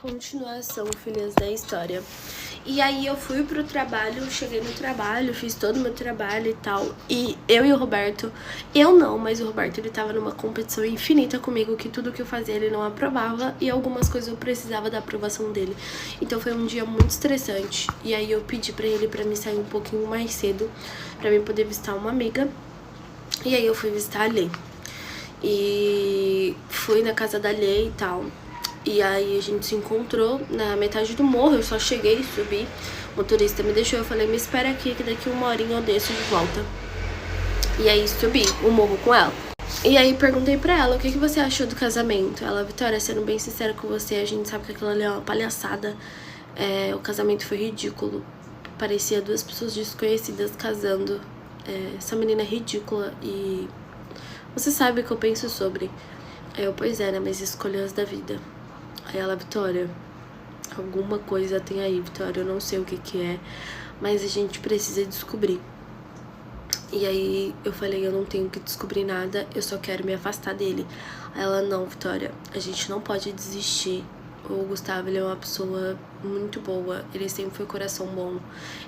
Continuação, filhas da história. E aí eu fui pro trabalho, cheguei no trabalho, fiz todo o meu trabalho e tal. E eu e o Roberto, eu não, mas o Roberto ele tava numa competição infinita comigo, que tudo que eu fazia ele não aprovava e algumas coisas eu precisava da aprovação dele. Então foi um dia muito estressante. E aí eu pedi pra ele pra me sair um pouquinho mais cedo, pra mim poder visitar uma amiga. E aí eu fui visitar a Lê. E fui na casa da Lê e tal. E aí a gente se encontrou na metade do morro, eu só cheguei, subi, o motorista me deixou, eu falei, me espera aqui que daqui uma horinha eu desço de volta. E aí subi o morro com ela. E aí perguntei pra ela, o que você achou do casamento? Ela, Vitória, sendo bem sincera com você, a gente sabe que aquilo ali é uma palhaçada. O casamento foi ridículo, parecia duas pessoas desconhecidas casando. Essa menina é ridícula e você sabe o que eu penso sobre. Pois é, né, mas escolhas da vida. Aí ela, Vitória, alguma coisa tem aí, Vitória, eu não sei o que é, mas a gente precisa descobrir. E aí eu falei, eu não tenho que descobrir nada, eu só quero me afastar dele. Aí ela, não, Vitória, a gente não pode desistir. O Gustavo, ele é uma pessoa muito boa, ele sempre foi coração bom,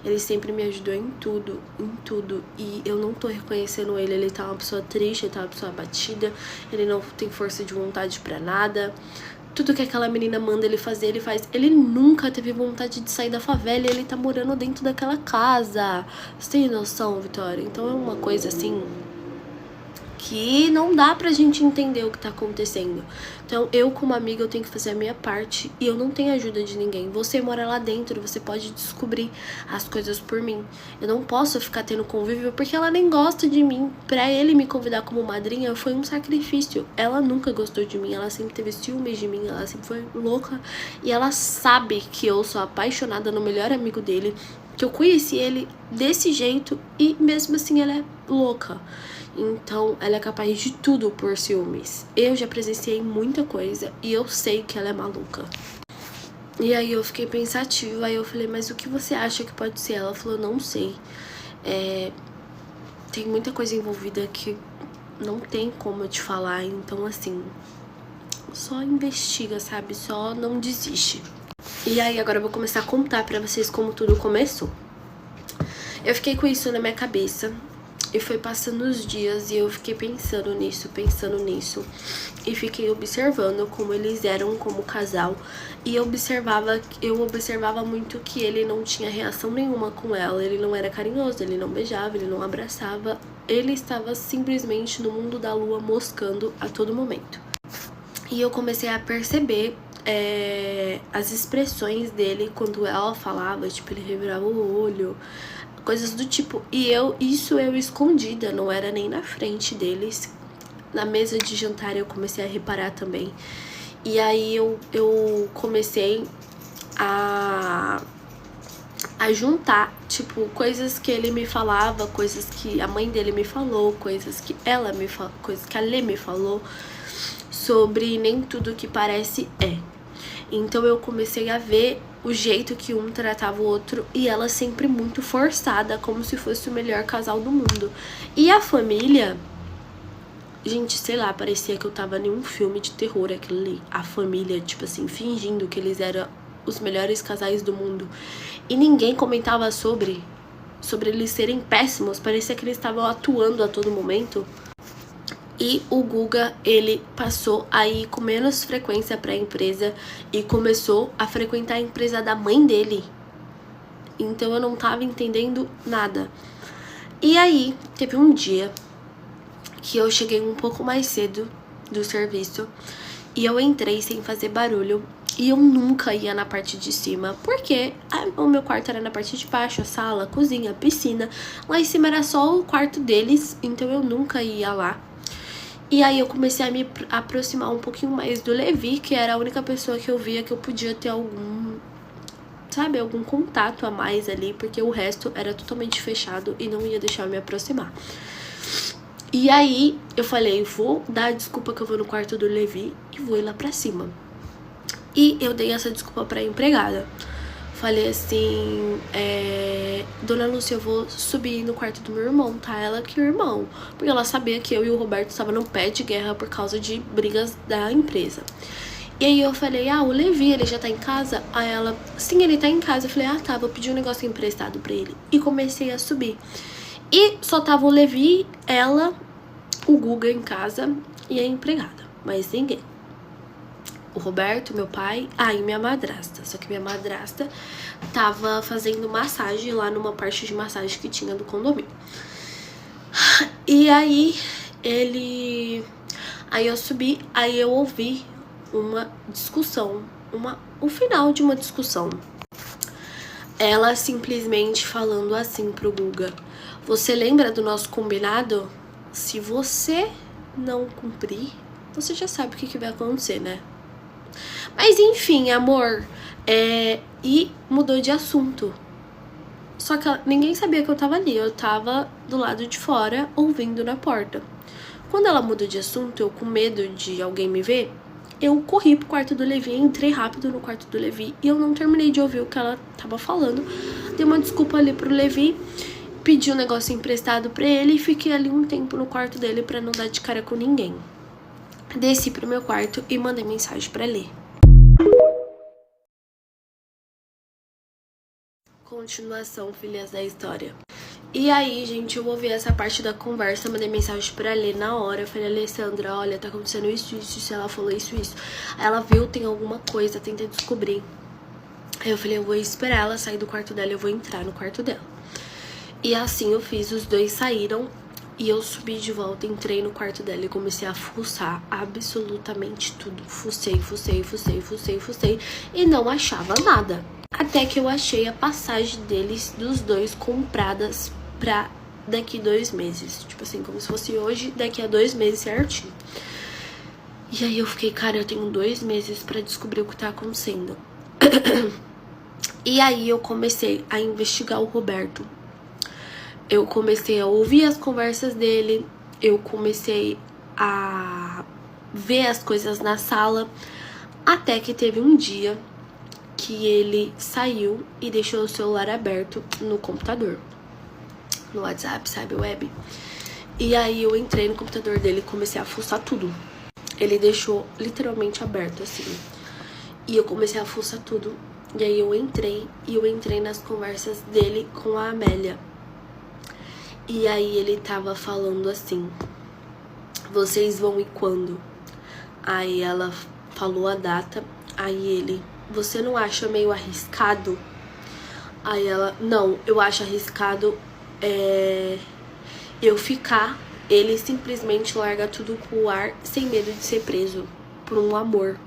ele sempre me ajudou em tudo, e eu não tô reconhecendo ele, ele tá uma pessoa triste, ele tá uma pessoa abatida, ele não tem força de vontade pra nada, tudo que aquela menina manda ele fazer, ele faz. Ele nunca teve vontade de sair da favela e ele tá morando dentro daquela casa. Você tem noção, Vitória? Então é uma coisa assim que não dá pra gente entender o que tá acontecendo. Então eu como amiga eu tenho que fazer a minha parte e eu não tenho ajuda de ninguém. Você mora lá dentro, você pode descobrir as coisas por mim. Eu não posso ficar tendo convívio porque ela nem gosta de mim. Pra ele me convidar como madrinha foi um sacrifício. Ela nunca gostou de mim, ela sempre teve ciúmes de mim, ela sempre foi louca. E ela sabe que eu sou apaixonada no melhor amigo dele, que eu conheci ele desse jeito e mesmo assim ela é louca. Então, ela é capaz de tudo por ciúmes. Eu já presenciei muita coisa e eu sei que ela é maluca. E aí eu fiquei pensativa, aí eu falei, mas o que você acha que pode ser? Ela falou, não sei. Tem muita coisa envolvida que não tem como eu te falar, então assim, só investiga, sabe? Só não desiste. E aí agora eu vou começar a contar pra vocês como tudo começou. Eu fiquei com isso na minha cabeça. E foi passando os dias e eu fiquei pensando nisso. E fiquei observando como eles eram como casal. E eu observava muito que ele não tinha reação nenhuma com ela. Ele não era carinhoso, ele não beijava, ele não abraçava. Ele estava simplesmente no mundo da lua moscando a todo momento. E eu comecei a perceber as expressões dele quando ela falava, tipo, ele revirava o olho, coisas do tipo. E isso eu escondida, não era nem na frente deles. Na mesa de jantar eu comecei a reparar também. E aí eu comecei a juntar, tipo, coisas que ele me falava, coisas que a mãe dele me falou, coisas que coisas que a Lê me falou, sobre nem tudo que parece é. Então eu comecei a ver o jeito que um tratava o outro e ela sempre muito forçada, como se fosse o melhor casal do mundo. E a família, gente, sei lá, parecia que eu tava em um filme de terror aquilo ali. A família, tipo assim, fingindo que eles eram os melhores casais do mundo. E ninguém comentava sobre eles serem péssimos, parecia que eles estavam atuando a todo momento. E o Guga, ele passou a ir com menos frequência pra empresa e começou a frequentar a empresa da mãe dele. Então eu não tava entendendo nada. E aí, teve um dia que eu cheguei um pouco mais cedo do serviço e eu entrei sem fazer barulho. E eu nunca ia na parte de cima, porque o meu quarto era na parte de baixo, a sala, a cozinha, a piscina. Lá em cima era só o quarto deles, então eu nunca ia lá. E aí eu comecei a me aproximar um pouquinho mais do Levi, que era a única pessoa que eu via que eu podia ter algum contato a mais ali, porque o resto era totalmente fechado e não ia deixar eu me aproximar. E aí eu falei, vou dar a desculpa que eu vou no quarto do Levi e vou ir lá pra cima. E eu dei essa desculpa pra empregada. Falei assim, Dona Lúcia, eu vou subir no quarto do meu irmão, tá? Ela que o irmão. Porque ela sabia que eu e o Roberto estavam no pé de guerra por causa de brigas da empresa. E aí eu falei, o Levi, ele já tá em casa? Aí ela, sim, ele tá em casa. Eu falei, tá, vou pedir um negócio emprestado pra ele. E comecei a subir. E só tava o Levi, ela, o Guga em casa e a empregada, mas ninguém. O Roberto, meu pai, e minha madrasta. Só que minha madrasta tava fazendo massagem lá numa parte de massagem que tinha do condomínio. E aí aí eu subi, aí eu ouvi uma discussão, o final de uma discussão. Ela simplesmente falando assim pro Guga: você lembra do nosso combinado? Se você não cumprir, você já sabe o que vai acontecer, né? Mas enfim, amor, e mudou de assunto. Só que ninguém sabia que eu tava ali, eu tava do lado de fora, ouvindo na porta. Quando ela mudou de assunto, eu com medo de alguém me ver, eu corri pro quarto do Levi, entrei rápido no quarto do Levi e eu não terminei de ouvir o que ela tava falando. Dei uma desculpa ali pro Levi, pedi um negócio emprestado pra ele e fiquei ali um tempo no quarto dele pra não dar de cara com ninguém. Desci pro meu quarto e mandei mensagem pra ler. Continuação, filhas da história. E aí, gente, eu ouvi essa parte da conversa, mandei mensagem pra ler na hora. Eu falei, Alessandra, olha, tá acontecendo isso, ela falou isso. Aí ela viu, tem alguma coisa, tenta descobrir. Aí eu falei, eu vou esperar ela sair do quarto dela, eu vou entrar no quarto dela. E assim eu fiz, os dois saíram e eu subi de volta, entrei no quarto dela e comecei a fuçar absolutamente tudo. Fucei e não achava nada. Até que eu achei a passagem dos dois compradas pra daqui 2 meses. Tipo assim, como se fosse hoje, daqui a 2 meses certinho. E aí eu fiquei, cara, eu tenho 2 meses pra descobrir o que tá acontecendo. E aí eu comecei a investigar o Roberto. Eu comecei a ouvir as conversas dele. Eu comecei a ver as coisas na sala. Até que teve um dia que ele saiu e deixou o celular aberto no computador, no WhatsApp, sabe, web. E aí eu entrei no computador dele e comecei a fuçar tudo. Ele deixou literalmente aberto, assim. E eu comecei a fuçar tudo. E aí eu entrei nas conversas dele com a Amélia. E aí ele tava falando assim, vocês vão ir quando? Aí ela falou a data, aí ele, você não acha meio arriscado? Aí ela, não, eu acho arriscado eu ficar, ele simplesmente larga tudo pro ar sem medo de ser preso por um amor.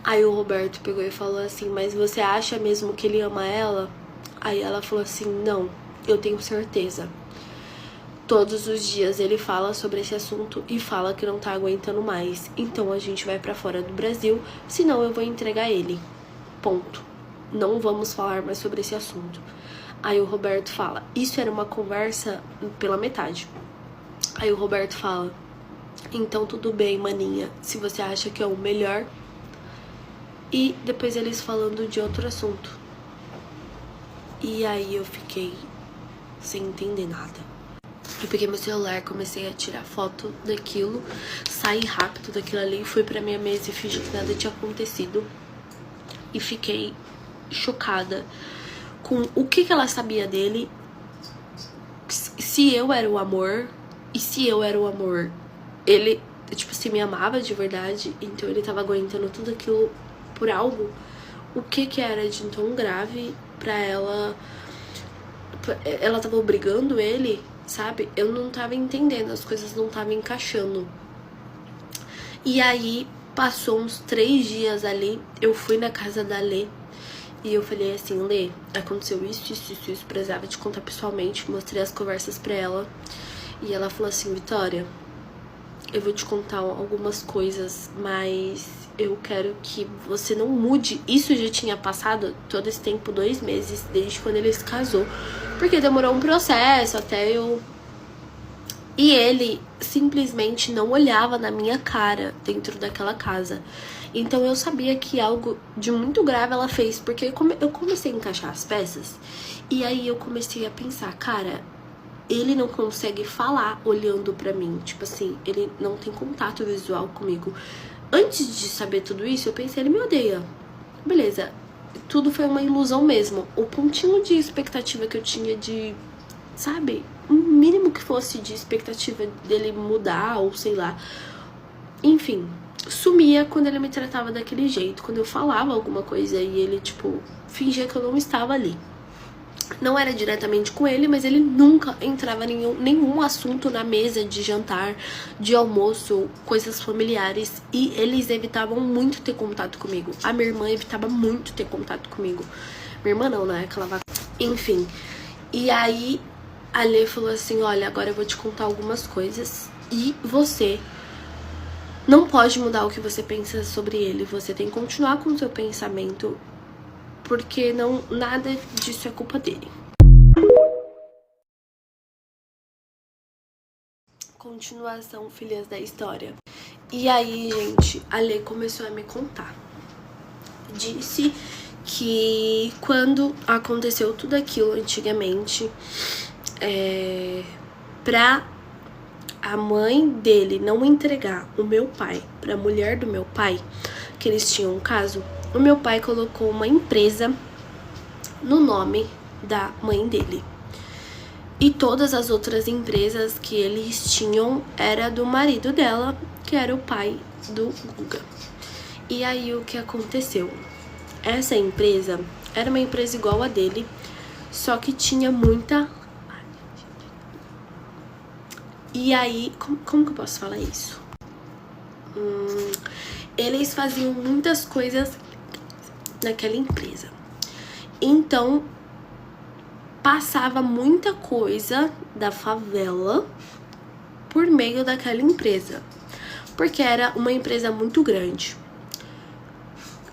Aí o Roberto pegou e falou assim, mas você acha mesmo que ele ama ela? Aí ela falou assim, não, eu tenho certeza. Todos os dias ele fala sobre esse assunto e fala que não tá aguentando mais. Então a gente vai pra fora do Brasil, senão eu vou entregar ele. Ponto. Não vamos falar mais sobre esse assunto. Aí o Roberto fala, isso era uma conversa pela metade. Aí o Roberto fala, então tudo bem, maninha, se você acha que é o melhor. E depois eles falando de outro assunto. E aí eu fiquei sem entender nada. Eu peguei meu celular, comecei a tirar foto daquilo, saí rápido daquilo ali, fui pra minha mesa e fingi que nada tinha acontecido. E fiquei chocada com o que ela sabia dele, se eu era o amor, e se eu era o amor, ele, tipo, se me amava de verdade, então ele tava aguentando tudo aquilo por algo, o que era de tão grave pra ela tava obrigando ele, sabe? Eu não tava entendendo, as coisas não estavam encaixando. E aí, passou uns 3 dias ali, eu fui na casa da Lê, e eu falei assim, Lê, aconteceu isso, precisava te contar pessoalmente, mostrei as conversas pra ela, e ela falou assim, Vitória, eu vou te contar algumas coisas, mas eu quero que você não mude. Isso já tinha passado todo esse tempo, 2 meses, desde quando ele se casou, porque demorou um processo até eu... E ele simplesmente não olhava na minha cara dentro daquela casa. Então eu sabia que algo de muito grave ela fez, porque eu comecei a encaixar as peças. E aí eu comecei a pensar, cara, ele não consegue falar olhando pra mim. Tipo assim, ele não tem contato visual comigo. Antes de saber tudo isso, eu pensei, ele me odeia. Beleza, tudo foi uma ilusão mesmo. O pontinho de expectativa que eu tinha de, sabe, o mínimo que fosse de expectativa dele mudar ou sei lá, enfim, sumia quando ele me tratava daquele jeito. Quando eu falava alguma coisa e ele, tipo, fingia que eu não estava ali. Não era diretamente com ele, mas ele nunca entrava em nenhum assunto na mesa de jantar, de almoço, coisas familiares. E eles evitavam muito ter contato comigo. A minha irmã evitava muito ter contato comigo. Minha irmã não, né? Aquela vaca. Enfim. E aí a Lê falou assim, olha, agora eu vou te contar algumas coisas e você não pode mudar o que você pensa sobre ele. Você tem que continuar com o seu pensamento, porque nada disso é culpa dele. Continuação, filhas da história. E aí, gente, a Lê começou a me contar. Disse que quando aconteceu tudo aquilo antigamente, pra a mãe dele não entregar o meu pai pra mulher do meu pai, que eles tinham um caso, o meu pai colocou uma empresa no nome da mãe dele. E todas as outras empresas que eles tinham era do marido dela, que era o pai do Guga. E aí o que aconteceu? Essa empresa era uma empresa igual a dele, só que tinha muita... E aí, como que eu posso falar isso? Eles faziam muitas coisas naquela empresa. Então, passava muita coisa da favela por meio daquela empresa, porque era uma empresa muito grande.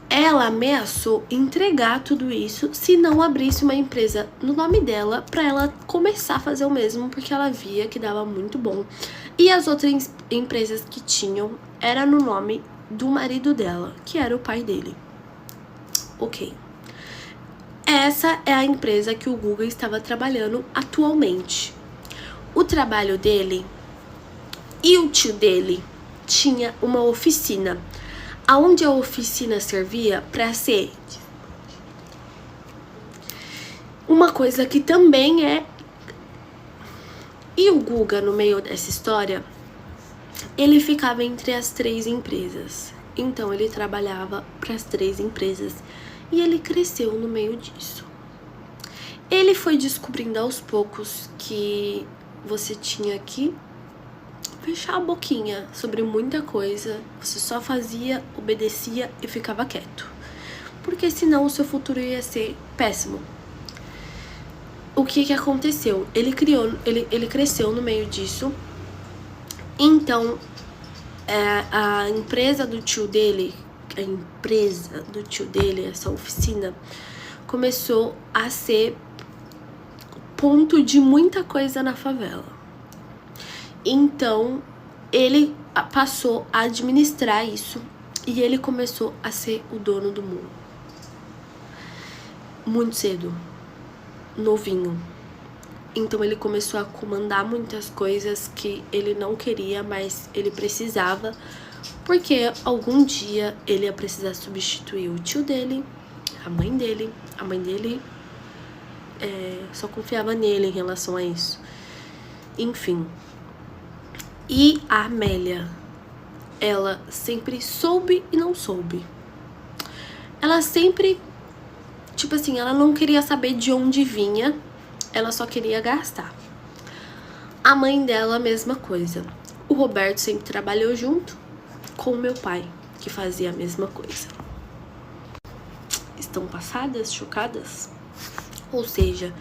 Ela ameaçou entregar tudo isso se não abrisse uma empresa no nome dela pra ela começar a fazer o mesmo, porque ela via que dava muito bom. E as outras empresas que tinham era no nome do marido dela, que era o pai dele. Ok. Essa é a empresa que o Guga estava trabalhando atualmente. O trabalho dele e o tio dele tinha uma oficina, aonde a oficina servia para ser uma coisa que também é... E o Guga, no meio dessa história, ele ficava entre as 3 empresas. Então ele trabalhava para as 3 empresas e ele cresceu no meio disso. Ele foi descobrindo aos poucos que você tinha que fechar a boquinha sobre muita coisa. Você só fazia, obedecia e ficava quieto, porque senão o seu futuro ia ser péssimo. O que aconteceu? Ele cresceu no meio disso. Então a empresa do tio dele, essa oficina, começou a ser ponto de muita coisa na favela. Então ele passou a administrar isso e ele começou a ser o dono do mundo muito cedo, novinho. Então ele começou a comandar muitas coisas que ele não queria, mas ele precisava, porque algum dia ele ia precisar substituir o tio dele, a mãe dele. A mãe dele só confiava nele em relação a isso. Enfim. E a Amélia, ela sempre soube e não soube. Ela sempre, tipo assim, ela não queria saber de onde vinha, ela só queria gastar. A mãe dela, a mesma coisa. O Roberto sempre trabalhou junto com o meu pai, que fazia a mesma coisa. Estão passadas, chocadas? Ou seja,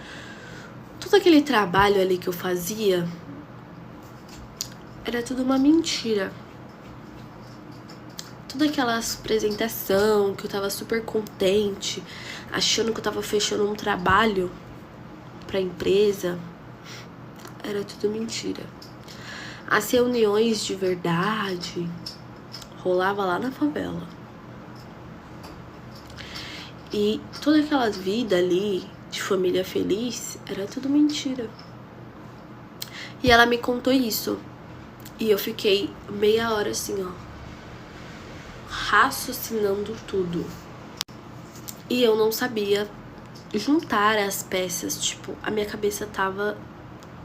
todo aquele trabalho ali que eu fazia era tudo uma mentira. Toda aquela apresentação que eu tava super contente, achando que eu tava fechando um trabalho pra empresa, era tudo mentira. As reuniões de verdade rolava lá na favela. E toda aquela vida ali de família feliz era tudo mentira. E ela me contou isso. E eu fiquei meia hora assim, ó, raciocinando tudo. E eu não sabia juntar as peças, tipo, a minha cabeça tava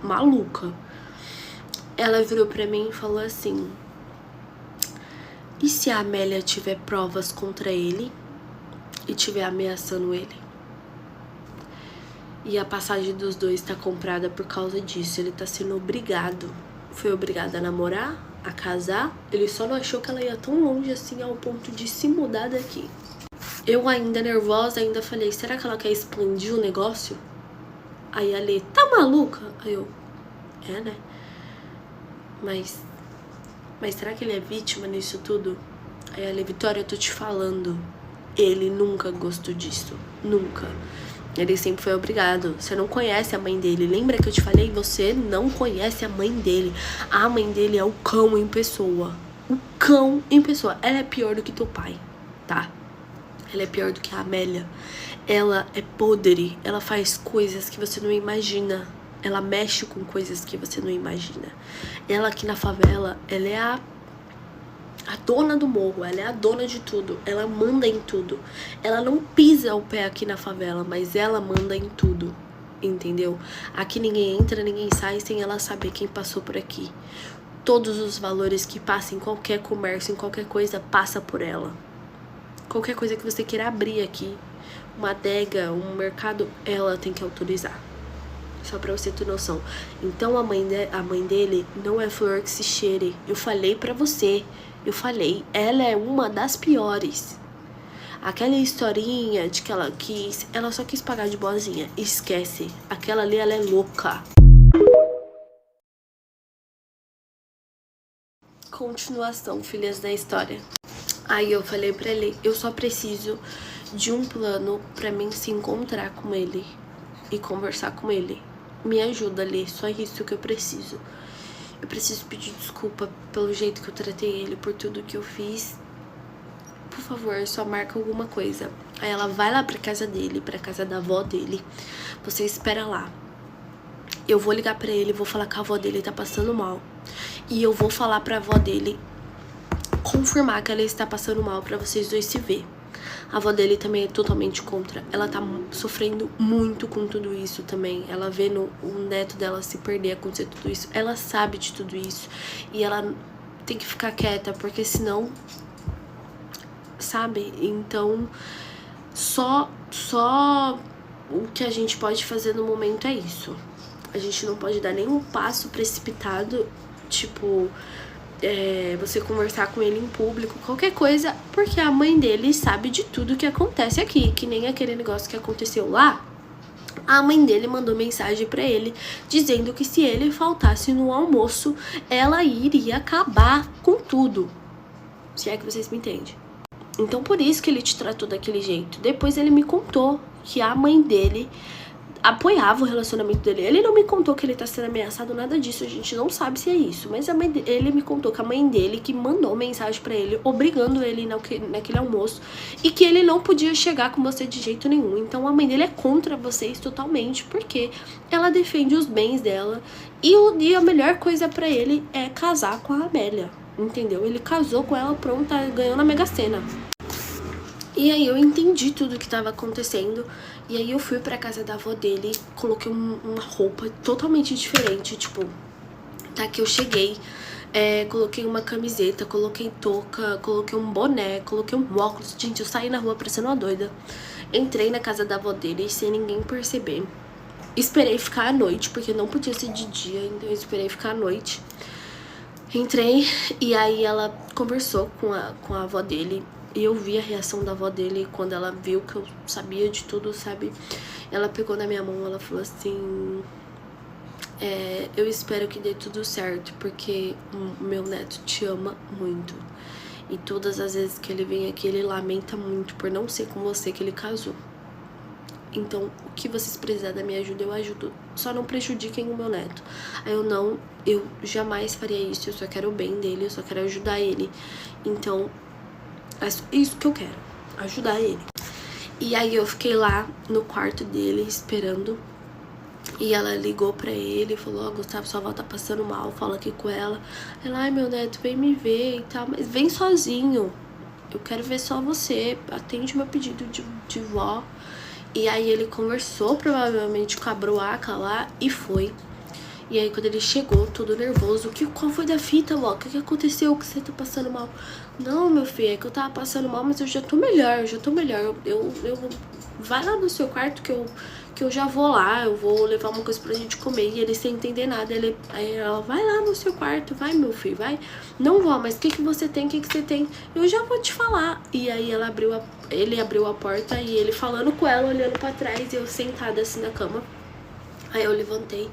maluca. Ela virou pra mim e falou assim: e se a Amélia tiver provas contra ele e tiver ameaçando ele? E a passagem dos dois tá comprada por causa disso. Ele tá sendo obrigado. Foi obrigado a namorar, a casar. Ele só não achou que ela ia tão longe assim ao ponto de se mudar daqui. Eu ainda nervosa, ainda falei: será que ela quer expandir o negócio? Aí a Lê: tá maluca? Aí eu: é, né? Mas será que ele é vítima nisso tudo? Aí a Lê: Vitória, eu tô te falando, ele nunca gostou disso. Nunca. Ele sempre foi obrigado. Você não conhece a mãe dele. Lembra que eu te falei? Você não conhece a mãe dele. A mãe dele é o cão em pessoa. O cão em pessoa. Ela é pior do que teu pai, tá? Ela é pior do que a Amélia. Ela é podre. Ela faz coisas que você não imagina. Ela mexe com coisas que você não imagina. Ela aqui na favela, ela é a dona do morro, ela é a dona de tudo, ela manda em tudo. Ela não pisa o pé aqui na favela, mas ela manda em tudo, entendeu? Aqui ninguém entra, ninguém sai sem ela saber quem passou por aqui. Todos os valores que passam em qualquer comércio, em qualquer coisa, passa por ela. Qualquer coisa que você queira abrir aqui, uma adega, um mercado, ela tem que autorizar. Só pra você ter noção. Então a mãe dele não é flor que se cheire. Eu falei pra você. Eu falei, ela é uma das piores. Aquela historinha de que ela só quis pagar de boazinha. Esquece. Aquela ali, ela é louca. Continuação, filhas da história. Aí eu falei pra ele: eu só preciso de um plano pra mim se encontrar com ele e conversar com ele. Me ajuda, Lê, só isso que eu preciso. Eu preciso pedir desculpa pelo jeito que eu tratei ele, por tudo que eu fiz. Por favor, só marca alguma coisa. Aí ela vai lá pra casa dele, pra casa da avó dele. Você espera lá. Eu vou ligar pra ele, vou falar que a avó dele tá passando mal. E eu vou falar pra avó dele confirmar que ela está passando mal pra vocês dois se ver. A avó dele também é totalmente contra. Ela tá sofrendo muito com tudo isso também. Ela vendo o neto dela se perder, acontecer tudo isso. Ela sabe de tudo isso. E ela tem que ficar quieta, porque senão... Sabe? Então, só o que a gente pode fazer no momento é isso. A gente não pode dar nenhum passo precipitado, tipo... você conversar com ele em público, qualquer coisa, porque a mãe dele sabe de tudo que acontece aqui, que nem aquele negócio que aconteceu lá. A mãe dele mandou mensagem pra ele dizendo que se ele faltasse no almoço, ela iria acabar com tudo. Se é que vocês me entendem. Então por isso que ele te tratou daquele jeito. Depois ele me contou que a mãe dele apoiava o relacionamento dele. Ele não me contou que ele tá sendo ameaçado, nada disso, a gente não sabe se é isso. Mas ele me contou que a mãe dele que mandou mensagem pra ele, obrigando ele naquele almoço, e que ele não podia chegar com você de jeito nenhum. Então a mãe dele é contra vocês totalmente, porque ela defende os bens dela, e a melhor coisa pra ele é casar com a Amélia, entendeu? Ele casou com ela, pronto, ganhou na Mega Sena. E aí eu entendi tudo que tava acontecendo. E aí eu fui pra casa da avó dele, coloquei uma roupa totalmente diferente, tipo, tá, que eu cheguei, coloquei uma camiseta, coloquei touca, coloquei um boné, coloquei um óculos. Gente, eu saí na rua parecendo uma doida. Entrei na casa da avó dele sem ninguém perceber. Esperei ficar à noite, porque não podia ser de dia, então eu esperei ficar à noite. Entrei e aí ela conversou com a avó dele. E eu vi a reação da avó dele quando ela viu que eu sabia de tudo, sabe? Ela pegou na minha mão, ela falou assim... eu espero que dê tudo certo, porque o meu neto te ama muito. E todas as vezes que ele vem aqui, ele lamenta muito por não ser com você que ele casou. Então, o que vocês precisarem da minha ajuda, eu ajudo. Só não prejudiquem o meu neto. Aí eu jamais faria isso, eu só quero o bem dele, eu só quero ajudar ele. Então... é isso que eu quero, ajudar ele. E aí eu fiquei lá no quarto dele esperando. E ela ligou pra ele e falou: ó, Gustavo, sua avó tá passando mal, fala aqui com ela. Ela: ai, meu neto, vem me ver e tal, mas vem sozinho. eu quero ver só você, atende meu pedido de vó. E aí ele conversou provavelmente com a Bruaca lá e foi. E aí quando ele chegou, todo nervoso, qual foi da fita, vó? O que aconteceu que você tá passando mal? Não, meu filho, é que eu tava passando mal, mas eu já tô melhor, eu vai lá no seu quarto que eu já vou lá, eu vou levar uma coisa pra gente comer. E ele sem entender nada, aí ela, vai lá no seu quarto, vai, meu filho, vai. Não, vó, mas o que você tem, o que você tem? Eu já vou te falar. E aí ele abriu a porta e ele falando com ela, olhando pra trás, e eu sentada assim na cama. Aí eu levantei,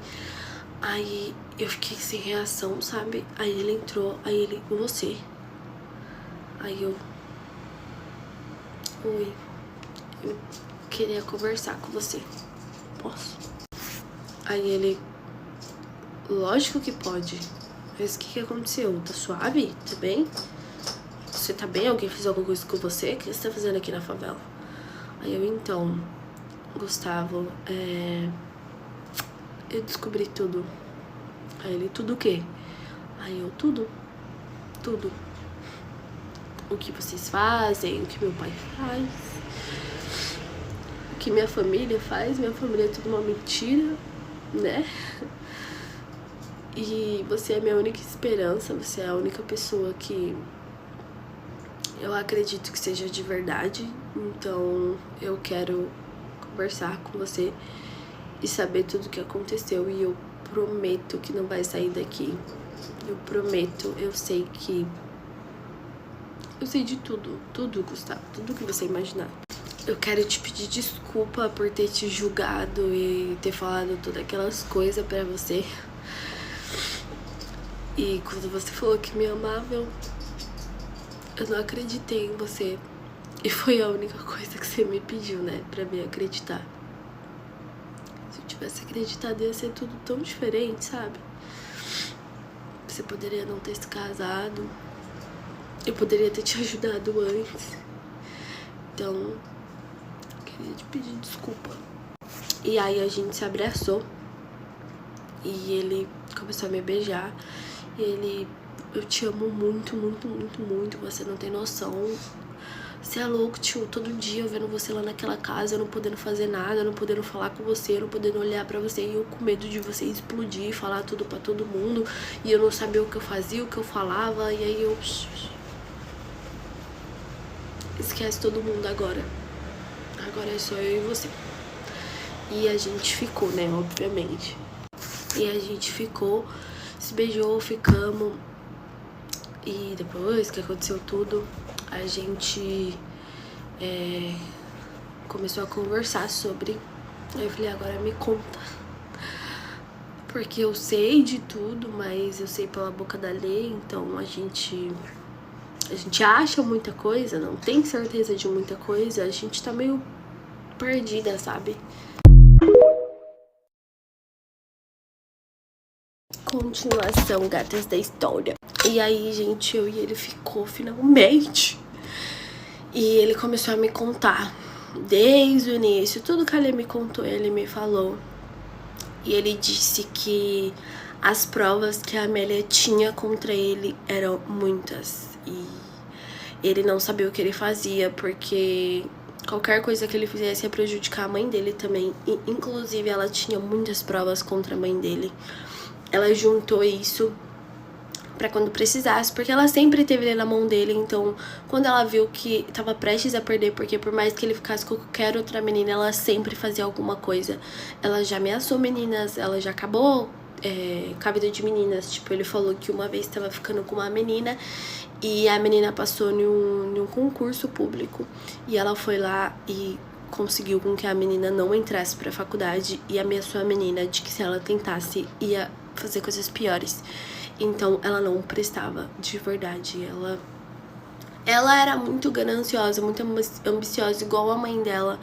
aí eu fiquei sem reação, sabe? Aí ele entrou, aí ele, você? Aí eu, oi, eu queria conversar com você, posso? Aí ele, lógico que pode, mas o que aconteceu? Tá suave? Tá bem? Você tá bem? Alguém fez alguma coisa com você? O que você tá fazendo aqui na favela? Aí eu, então, Gustavo, eu descobri tudo. Aí ele, tudo o quê? Aí eu, tudo. O que vocês fazem, o que meu pai faz, o que minha família faz. Minha família é tudo uma mentira, né? E você é minha única esperança, você é a única pessoa que eu acredito que seja de verdade. Então eu quero conversar com você e saber tudo o que aconteceu. E eu prometo que não vai sair daqui. Eu prometo, eu sei de tudo, Gustavo, tudo que você imaginar. Eu quero te pedir desculpa por ter te julgado e ter falado todas aquelas coisas pra você. E quando você falou que me amava, eu não acreditei em você. E foi a única coisa que você me pediu, né, pra me acreditar. Se eu tivesse acreditado, ia ser tudo tão diferente, sabe? Você poderia não ter se casado. Eu poderia ter te ajudado antes. Então, eu queria te pedir desculpa. E aí a gente se abraçou. E ele começou a me beijar. E ele, eu te amo muito, muito, muito, muito. Você não tem noção. Você é louco, tio. Todo dia eu vendo você lá naquela casa, eu não podendo fazer nada, eu não podendo falar com você, eu não podendo olhar pra você. E eu com medo de você explodir, falar tudo pra todo mundo. E eu não sabia o que eu fazia, o que eu falava. E aí eu... esquece todo mundo agora. Agora é só eu e você. E a gente ficou, né, obviamente. E a gente ficou, se beijou, ficamos. E depois que aconteceu tudo, a gente começou a conversar sobre. Aí eu falei, agora me conta. Porque eu sei de tudo, mas eu sei pela boca da lei. Então a gente acha muita coisa, não tem certeza de muita coisa. A gente tá meio perdida, sabe? Continuação, gatas da história. E aí, gente, eu e ele ficou finalmente. E ele começou a me contar desde o início, tudo que ele me contou, ele me falou. E ele disse que as provas que a Amélia tinha contra ele eram muitas. E ele não sabia o que ele fazia, porque qualquer coisa que ele fizesse ia prejudicar a mãe dele também. E, inclusive, ela tinha muitas provas contra a mãe dele. Ela juntou isso pra quando precisasse, porque ela sempre teve ele na mão dele. Então, quando ela viu que tava prestes a perder, porque por mais que ele ficasse com qualquer outra menina, ela sempre fazia alguma coisa. Ela já ameaçou meninas, ela já acabou com a vida de meninas. Tipo, ele falou que uma vez tava ficando com uma menina e a menina passou em um concurso público e ela foi lá e conseguiu com que a menina não entrasse pra faculdade e ameaçou a menina de que se ela tentasse ia fazer coisas piores. Então ela não prestava de verdade. Ela era muito gananciosa, muito ambiciosa, igual a mãe dela.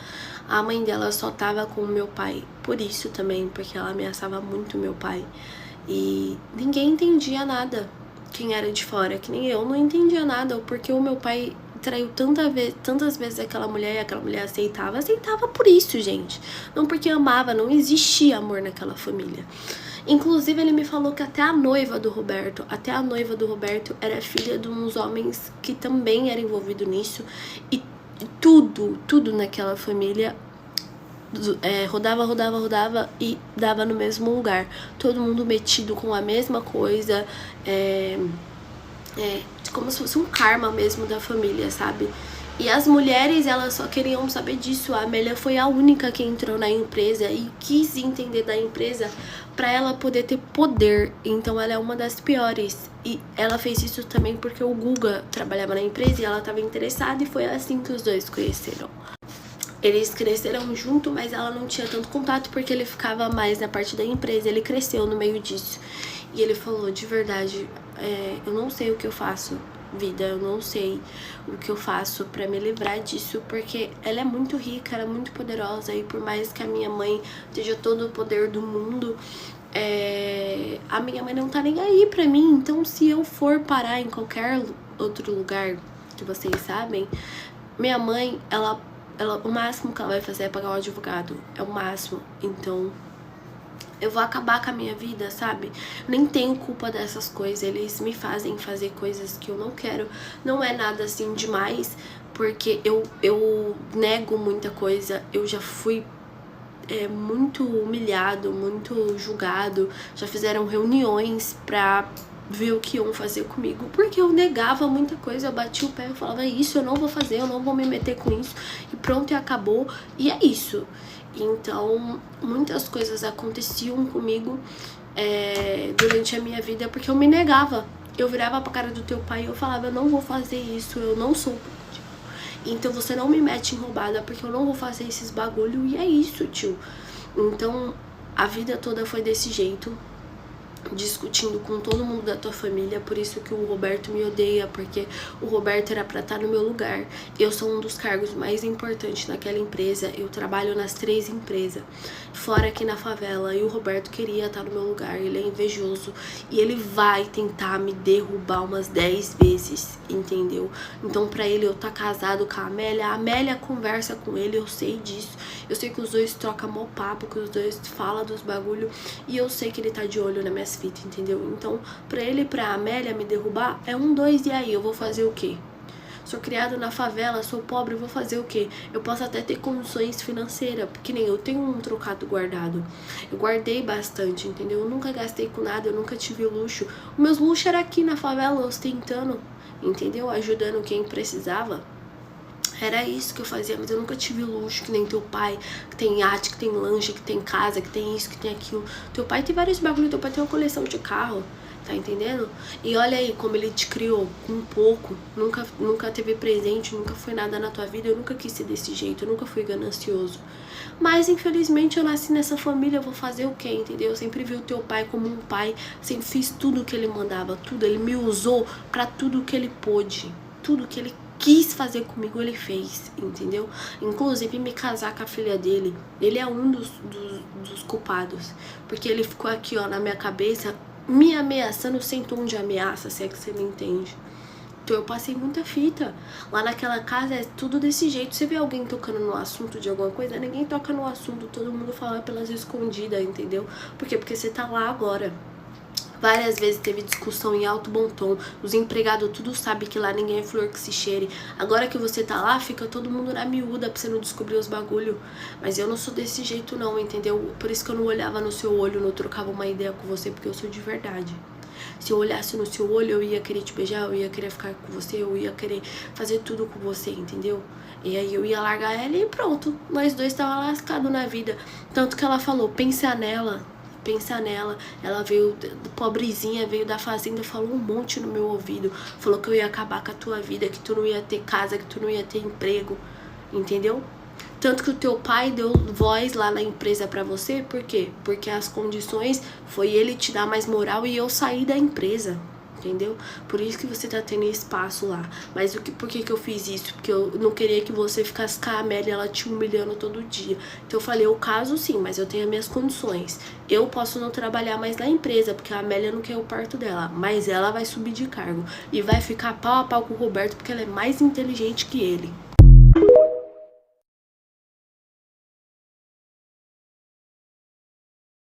A mãe dela só tava com o meu pai por isso também, porque ela ameaçava muito o meu pai. E ninguém entendia nada. Quem era de fora, que nem eu, não entendia nada, porque o meu pai traiu tantas vezes aquela mulher e aquela mulher aceitava por isso, gente. Não porque amava, não existia amor naquela família. Inclusive, ele me falou que até a noiva do Roberto era filha de uns homens que também eram envolvidos nisso. E tudo naquela família rodava e dava no mesmo lugar. Todo mundo metido com a mesma coisa, como se fosse um karma mesmo da família, sabe? E as mulheres, elas só queriam saber disso. A Amélia foi a única que entrou na empresa e quis entender da empresa pra ela poder ter poder. Então ela é uma das piores. E ela fez isso também porque o Guga trabalhava na empresa e ela estava interessada, e foi assim que os dois conheceram. Eles cresceram junto, mas ela não tinha tanto contato porque ele ficava mais na parte da empresa. Ele cresceu no meio disso. E ele falou, de verdade, eu não sei o que eu faço, vida, eu não sei o que eu faço pra me livrar disso, porque ela é muito rica, ela é muito poderosa, e por mais que a minha mãe tenha todo o poder do mundo, a minha mãe não tá nem aí pra mim. Então, se eu for parar em qualquer outro lugar que vocês sabem, minha mãe, o máximo que ela vai fazer é pagar um advogado, é o máximo. Então eu vou acabar com a minha vida, sabe? Nem tenho culpa dessas coisas, eles me fazem fazer coisas que eu não quero. Não é nada assim demais, porque eu nego muita coisa. Eu já fui muito humilhado, muito julgado. Já fizeram reuniões pra ver o que iam fazer comigo, porque eu negava muita coisa. Eu bati o pé e falava, isso eu não vou fazer, eu não vou me meter com isso, e pronto, e acabou, e é isso. Então, muitas coisas aconteciam comigo durante a minha vida porque eu me negava. Eu virava pra cara do teu pai e eu falava, eu não vou fazer isso, eu não sou político. Então você não me mete em roubada porque eu não vou fazer esses bagulho, e é isso, tio. Então, a vida toda foi desse jeito, discutindo com todo mundo da tua família. Por isso que o Roberto me odeia, porque o Roberto era pra estar no meu lugar. Eu sou um dos cargos mais importantes naquela empresa, eu trabalho nas 3 empresas, fora aqui na favela, e o Roberto queria estar no meu lugar. Ele é invejoso e ele vai tentar me derrubar umas 10 vezes, entendeu? Então pra ele eu tá casado com a Amélia conversa com ele, eu sei disso. Eu sei que os dois trocam mó papo, que os dois falam dos bagulho, e eu sei que ele tá de olho nas minhas fitas, entendeu? Então, pra ele e pra Amélia me derrubar, é 1, 2, e aí? Eu vou fazer o quê? Sou criado na favela, sou pobre, vou fazer o quê? Eu posso até ter condições financeiras, porque nem eu tenho um trocado guardado. Eu guardei bastante, entendeu? Eu nunca gastei com nada, eu nunca tive luxo. Os meus luxos eram aqui na favela, ostentando, entendeu? Ajudando quem precisava. Era isso que eu fazia, mas eu nunca tive luxo, que nem teu pai, que tem iate, que tem lanche, que tem casa, que tem isso, que tem aquilo. Teu pai tem vários bagulho, teu pai tem uma coleção de carro, tá entendendo? E olha aí como ele te criou, com pouco, nunca teve presente, nunca foi nada na tua vida. Eu nunca quis ser desse jeito, eu nunca fui ganancioso. Mas infelizmente eu nasci nessa família, eu vou fazer o quê, entendeu? Eu sempre vi o teu pai como um pai, sempre fiz tudo que ele mandava, tudo. Ele me usou pra tudo que ele pôde, tudo que ele quis fazer comigo, ele fez, entendeu? Inclusive me casar com a filha dele. Ele é um dos culpados, porque ele ficou aqui, ó, na minha cabeça, me ameaçando sem tom de ameaça, se é que você me entende. Então eu passei muita fita. Lá naquela casa é tudo desse jeito. Você vê alguém tocando no assunto de alguma coisa, ninguém toca no assunto, todo mundo fala pelas escondidas, entendeu? Por quê? Porque você tá lá agora. Várias vezes teve discussão em alto bom tom. Os empregados tudo sabe que lá ninguém é flor que se cheire. Agora que você tá lá, fica todo mundo na miúda pra você não descobrir os bagulho. Mas eu não sou desse jeito não, entendeu? Por isso que eu não olhava no seu olho, não trocava uma ideia com você, porque eu sou de verdade. Se eu olhasse no seu olho, eu ia querer te beijar, eu ia querer ficar com você, eu ia querer fazer tudo com você, entendeu? E aí eu ia largar ela e pronto. Nós dois tava lascados na vida. Tanto que ela falou, pensa nela. Ela veio, pobrezinha, veio da fazenda, falou um monte no meu ouvido. Falou que eu ia acabar com a tua vida, que tu não ia ter casa, que tu não ia ter emprego, entendeu? Tanto que o teu pai deu voz lá na empresa pra você, por quê? Porque as condições foi ele te dar mais moral e eu sair da empresa, entendeu? Por isso que você tá tendo espaço lá. Mas por que eu fiz isso? Porque eu não queria que você ficasse com a Amélia, ela te humilhando todo dia. Então eu falei, eu caso sim, mas eu tenho as minhas condições. Eu posso não trabalhar mais na empresa, porque a Amélia não quer o parto dela, mas ela vai subir de cargo e vai ficar pau a pau com o Roberto, porque ela é mais inteligente que ele.